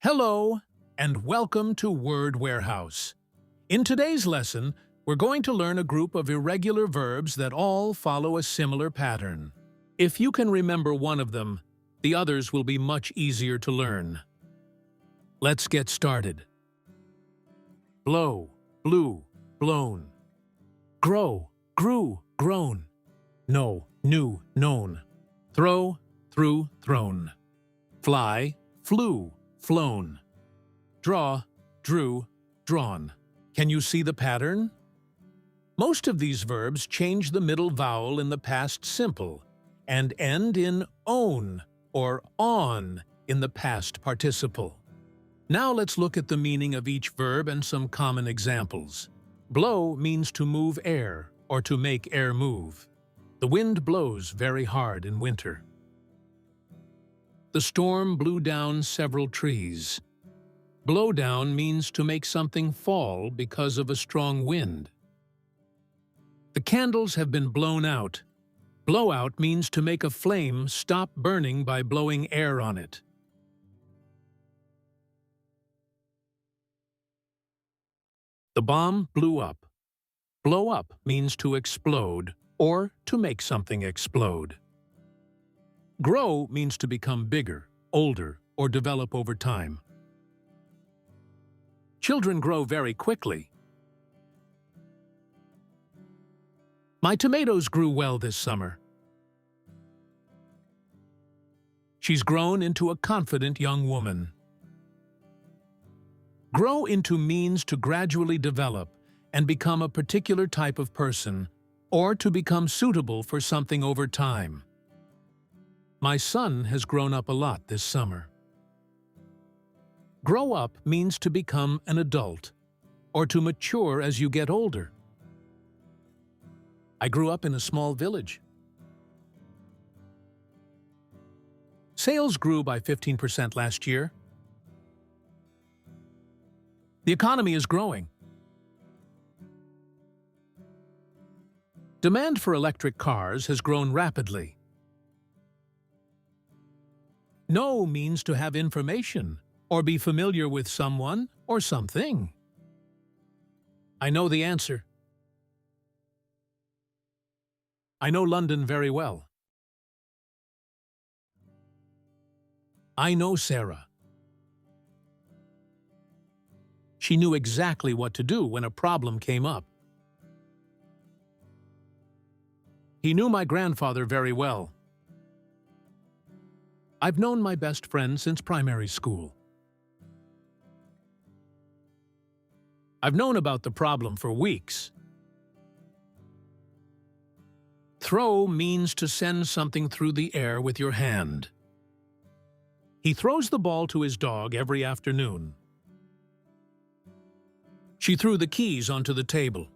Hello, and welcome to Word Warehouse. In today's lesson, we're going to learn a group of irregular verbs that all follow a similar pattern. If you can remember one of them, the others will be much easier to learn. Let's get started. Blow, blew, blown. Grow, grew, grown. Know, knew, known. Throw, threw, thrown. Fly, flew, flown. Draw, drew, drawn. Can you see the pattern? Most of these verbs change the middle vowel in the past simple and end in own or on in the past participle. Now let's look at the meaning of each verb and some common examples. Blow means to move air or to make air move. The wind blows very hard in winter. The storm blew down several trees. Blow down means to make something fall because of a strong wind. The candles have been blown out. Blow out means to make a flame stop burning by blowing air on it. The bomb blew up. Blow up means to explode or to make something explode. Grow means to become bigger, older, or develop over time. Children grow very quickly. My tomatoes grew well this summer. She's grown into a confident young woman. Grow into means to gradually develop and become a particular type of person, or to become suitable for something over time. My son has grown up a lot this summer. Grow up means to become an adult, or to mature as you get older. I grew up in a small village. Sales grew by 15% last year. The economy is growing. Demand for electric cars has grown rapidly. Know means to have information, or be familiar with someone or something. I know the answer. I know London very well. I know Sarah. She knew exactly what to do when a problem came up. He knew my grandfather very well. I've known my best friend since primary school. I've known about the problem for weeks. Throw means to send something through the air with your hand. He throws the ball to his dog every afternoon. She threw the keys onto the table.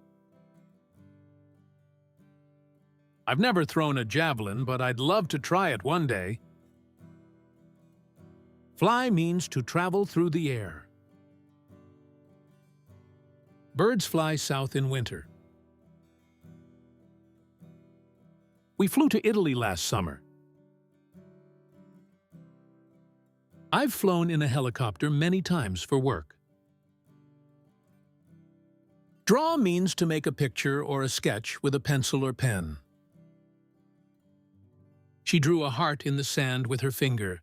I've never thrown a javelin, but I'd love to try it one day. Fly means to travel through the air. Birds fly south in winter. We flew to Italy last summer. I've flown in a helicopter many times for work. Draw means to make a picture or a sketch with a pencil or pen. She drew a heart in the sand with her finger.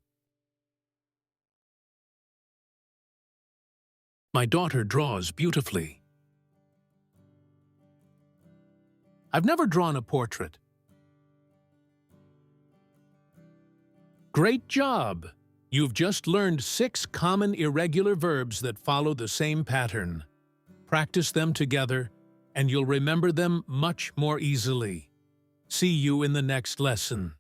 My daughter draws beautifully. I've never drawn a portrait. Great job! You've just learned 6 common irregular verbs that follow the same pattern. Practice them together, and you'll remember them much more easily. See you in the next lesson.